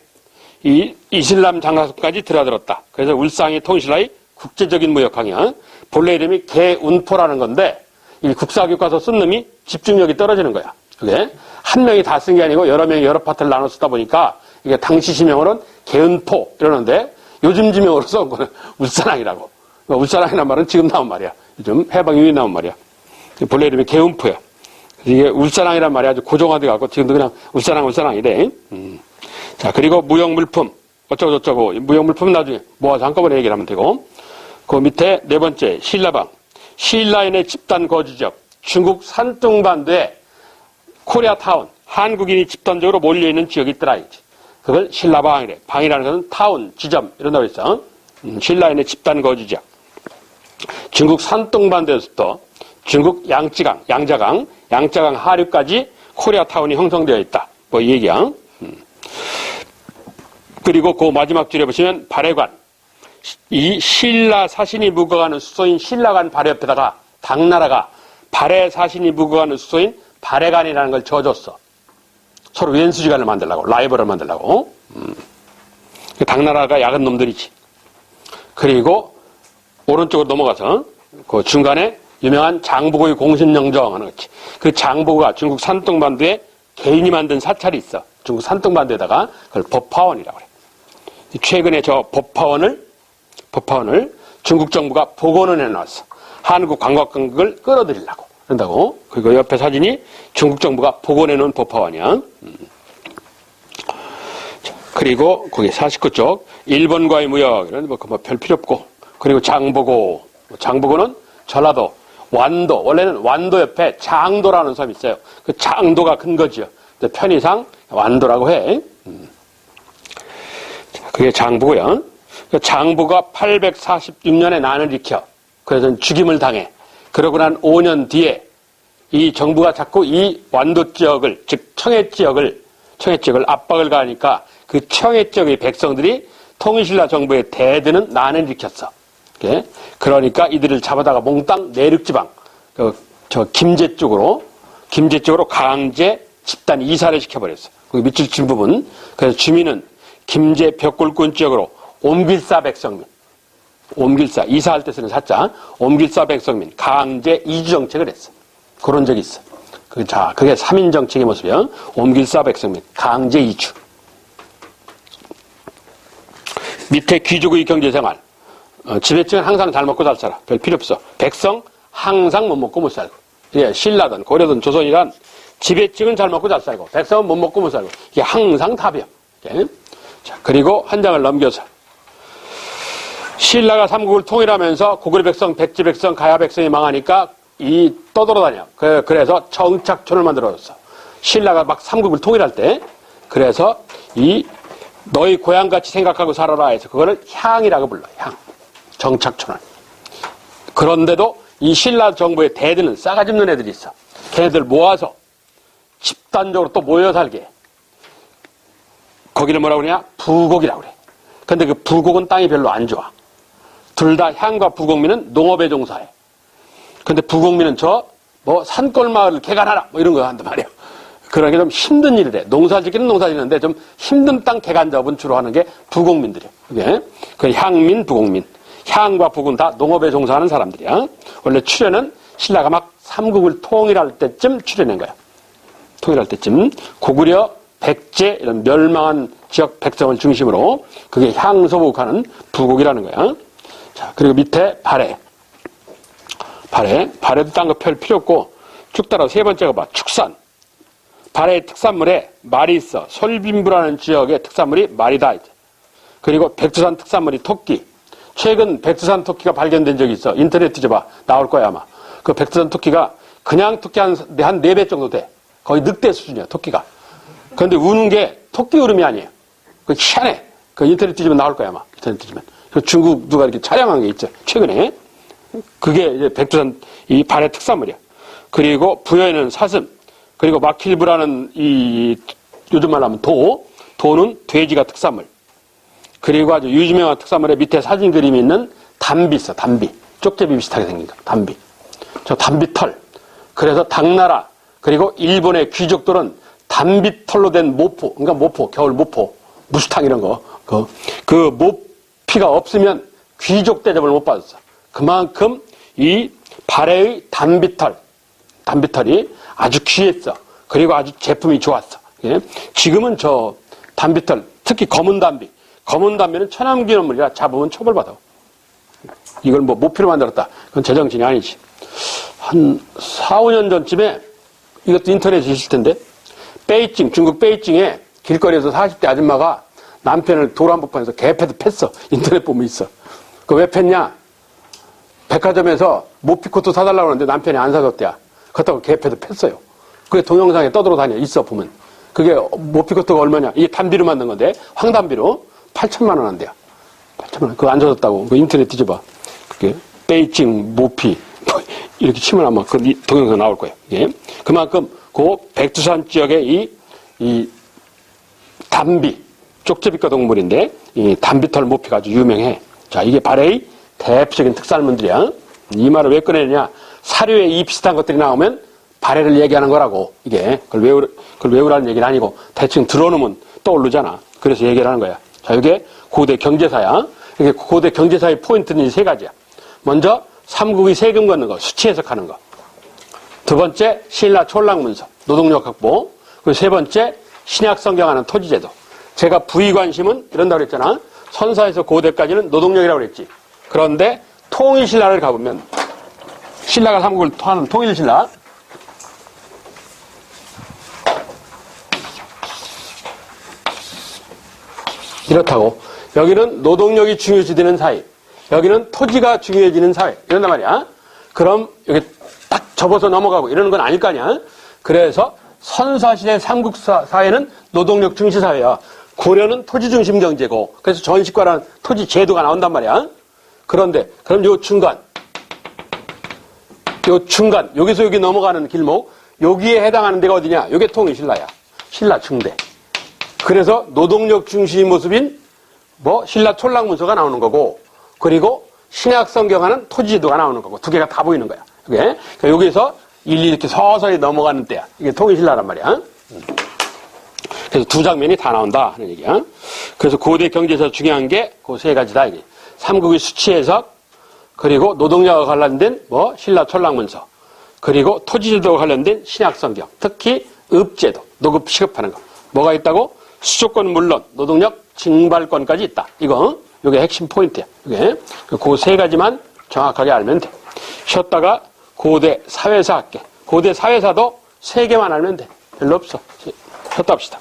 이 이슬람 장사소까지 들어들었다. 그래서 울산이 통신라의 국제적인 무역항이야. 본래 이름이 개운포라는 건데 이 국사교과서 쓴 놈이 집중력이 떨어지는 거야. 그게 한 명이 다 쓴 게 아니고 여러 명이 여러 파트를 나눠 쓰다 보니까 이게 당시 지명으로는 개운포 이러는데 요즘 지명으로 쓴 거는 울산항이라고. 울산항이라는 말은 지금 나온 말이야. 요즘 해방 이후에 나온 말이야. 본래 이름이 개운포야. 이게 울산항이란 말이 아주 고정화돼 갖고 지금도 그냥 울산항이래. 자, 그리고 무역물품. 어쩌고저쩌고. 무역물품은 나중에 모아서 한꺼번에 얘기를 하면 되고. 그 밑에 네 번째, 신라방. 신라인의 집단 거주지역. 중국 산둥반도에 코리아타운. 한국인이 집단적으로 몰려있는 지역이 있더라. 그걸 신라방이래. 방이라는 것은 타운, 지점, 이런다고 했어. 신라인의 집단 거주지역. 중국 산둥반도에서부터 중국 양자강 하류까지 코리아타운이 형성되어 있다. 뭐 이 얘기야. 그리고 그 마지막 줄에 보시면 발해관. 이 신라 사신이 묵어가는 수소인 신라관 발해 옆에다가 당나라가 발해 사신이 묵어가는 수소인 발해관이라는 걸 지어줬어. 서로 왼수지간을 만들려고, 라이벌을 만들려고. 당나라가 야근 놈들이지. 그리고 오른쪽으로 넘어가서 그 중간에 유명한 장보고의 공신영정 하는 거지. 그 장보고가 중국 산둥반도에 개인이 만든 사찰이 있어. 중국 산둥반도에다가 그걸 법화원이라고 그래. 최근에 저 법화원을 중국 정부가 복원을 해놨어. 한국 관광객을 끌어들이려고. 그런다고. 그리고 옆에 사진이 중국 정부가 복원해놓은 법화원이야. 그리고 거기 49쪽 일본과의 무역 이런 뭐 별 필요 없고. 그리고 장보고는 전라도 완도, 원래는 완도 옆에 장도라는 섬이 있어요. 그 장도가 근거지요. 편의상 완도라고 해. 그게 장보고요. 장보가 846년에 난을 일으켜. 그래서 죽임을 당해. 그러고 난 5년 뒤에 이 정부가 자꾸 이 완도 지역을, 즉 청해 지역을 압박을 가하니까 그 청해 지역의 백성들이 통일신라 정부의 대드는 난을 일으켰어. 그러니까 이들을 잡아다가 몽땅 내륙지방, 저 김제 쪽으로 강제 집단 이사를 시켜버렸어. 거기 밑줄 친 부분. 그래서 주민은 김제 벽골군 지역으로 옴길사 백성민, 이사할 때 쓰는 사자, 옴길사 백성민, 강제 이주 정책을 했어. 그런 적이 있어. 그게 3인 정책의 모습이야. 옴길사 백성민, 강제 이주. 밑에 귀족의 경제생활. 지배층은 항상 잘 먹고 잘 살아. 별 필요 없어. 백성 항상 못 먹고 못 살고. 예, 신라든 고려든 조선이란 지배층은 잘 먹고 잘 살고 백성은 못 먹고 못 살고. 이게 항상 답이야. 예? 자, 그리고 한 장을 넘겨서 신라가 삼국을 통일하면서 고구려 백성, 백제 백성, 가야 백성이 망하니까 떠돌아다녀. 그래서 정착촌을 만들어줬어. 신라가 막 삼국을 통일할 때. 그래서 너희 고향같이 생각하고 살아라 해서 그거를 향이라고 불러. 향. 정착촌을. 그런데도 이 신라 정부의 대드는 싸가지 없는 애들이 있어. 걔네들 모아서 집단적으로 또 모여 살게 해. 거기를 뭐라고 그러냐? 부곡이라고 그래. 근데 그 부곡은 땅이 별로 안 좋아. 둘 다 향과 부곡민은 농업에 종사해. 근데 부곡민은 산골마을 개간하라 이런 거 한단 말이에요. 그러니까 좀 힘든 일을 해. 농사짓기는 농사짓는데 좀 힘든 땅 개간 작업은 주로 하는 게 부곡민들이에요. 그게 그 향민, 부곡민. 향과 북은 다 농업에 종사하는 사람들이야. 원래 출현은 신라가 막 삼국을 통일할 때쯤 출현한 거야. 통일할 때쯤 고구려, 백제 이런 멸망한 지역 백성을 중심으로 그게 향소국하는 부국이라는 거야. 자, 그리고 밑에 발해도 딴 거 펼 필요 없고 쭉 따라 세 번째가 봐. 축산. 발해의 특산물에 말이 있어. 솔빈부라는 지역의 특산물이 말이다. 그리고 백두산 특산물이 토끼. 최근 백두산 토끼가 발견된 적이 있어. 인터넷 뒤져봐. 나올 거야 아마. 그 백두산 토끼가 그냥 토끼 한 4배 정도 돼. 거의 늑대 수준이야 토끼가. 그런데 우는 게 토끼 울음이 아니에요. 그 희한해. 그 인터넷 뒤지면 나올 거야 아마. 인터넷 뒤지면. 그 중국 누가 이렇게 촬영한 게 있죠. 최근에. 그게 이제 백두산 이 발해 특산물이야. 그리고 부여에는 사슴. 그리고 마킬부라는 요즘 말로 하면 도는 돼지가 특산물. 그리고 아주 유명한 특산물에 밑에 사진 그림이 있는 담비 있어, 담비. 쪽제비 비슷하게 생긴 거, 담비. 저 담비털. 그래서 당나라, 그리고 일본의 귀족들은 담비털로 된 모포, 그러니까 모포, 겨울 모포, 무수탕 이런 거. 그 모피가 없으면 귀족 대접을 못 받았어. 그만큼 이 발해의 담비털이 아주 귀했어. 그리고 아주 제품이 좋았어. 예? 지금은 저 담비털, 특히 검은 담비는 천암기념물이라 잡으면 처벌받아. 이걸 모피로 만들었다. 그건 제정신이 아니지. 한 4, 5년 전쯤에 이것도 인터넷에 있을 텐데 중국 베이징에 길거리에서 40대 아줌마가 남편을 도란복판에서 개패도 팼어. 인터넷 보면 있어. 그 왜 팼냐? 백화점에서 모피코트 사달라고 하는데 남편이 안 사줬대야. 그렇다고 개패도 팼어요. 그게 동영상에 떠돌아다녀. 있어 보면. 그게 모피코트가 얼마냐? 이게 담비로 만든 건데 황담비로 8천만 원 한대요. 8천만 원. 그거 안 줬다고. 그 인터넷 뒤져봐. 그게 베이징 모피 이렇게 치면 아마 그 동영상 나올 거예요. 예. 그만큼 그 백두산 지역의 이 담비 쪽제비과 동물인데 이 담비털 모피가 아주 유명해. 자, 이게 발해의 대표적인 특산물들이야. 이 말을 왜 꺼내느냐? 사료에 이 비슷한 것들이 나오면 발해를 얘기하는 거라고. 이게 그걸 외우라는 얘기는 아니고 대충 들어놓으면 떠오르잖아. 그래서 얘기를 하는 거야. 자, 이게 고대 경제사야. 이게 고대 경제사의 포인트는 이 세 가지야. 먼저 삼국의 세금 걷는 거, 수치 해석하는 거. 두 번째 신라 촌락문서, 노동력 확보. 그리고 세 번째 신약 성경하는 토지제도. 제가 부의 관심은 이런다고 그랬잖아. 선사에서 고대까지는 노동력이라고 그랬지. 그런데 통일신라를 가보면 신라가 삼국을 하는 통일신라 이렇다고. 여기는 노동력이 중요시되는 사회, 여기는 토지가 중요해지는 사회 이런단 말이야. 그럼 여기 딱 접어서 넘어가고 이러는 건 아닐 거 아니야. 그래서 선사시대 삼국 사회는 노동력 중시 사회야. 고려는 토지 중심 경제고, 그래서 전시과라는 토지 제도가 나온단 말이야. 그런데 그럼 요 중간 요 중간, 여기서 여기 넘어가는 길목, 여기에 해당하는 데가 어디냐? 요게 통일신라야. 신라 중대. 그래서 노동력 중시의 모습인 신라 촌락문서가 나오는 거고, 그리고 신약성경하는 토지지도가 나오는 거고, 두 개가 다 보이는 거야. 이게. 그러니까 여기서 일일이 이렇게 서서히 넘어가는 때야. 이게 통일신라란 말이야. 그래서 두 장면이 다 나온다 하는 얘기야. 그래서 고대 경제에서 중요한 게 그 세 가지다. 이게. 삼국의 수치 해석, 그리고 노동력과 관련된 신라 촌락문서, 그리고 토지제도와 관련된 신약성경, 특히 읍제도, 노급 취급하는 거. 뭐가 있다고? 수조권 물론 노동력 징발권까지 있다. 이게 핵심 포인트야. 이게 그 세 가지만 정확하게 알면 돼. 쉬었다가 고대 사회사 할게. 고대 사회사도 세 개만 알면 돼. 별로 없어. 쉬었다 합시다.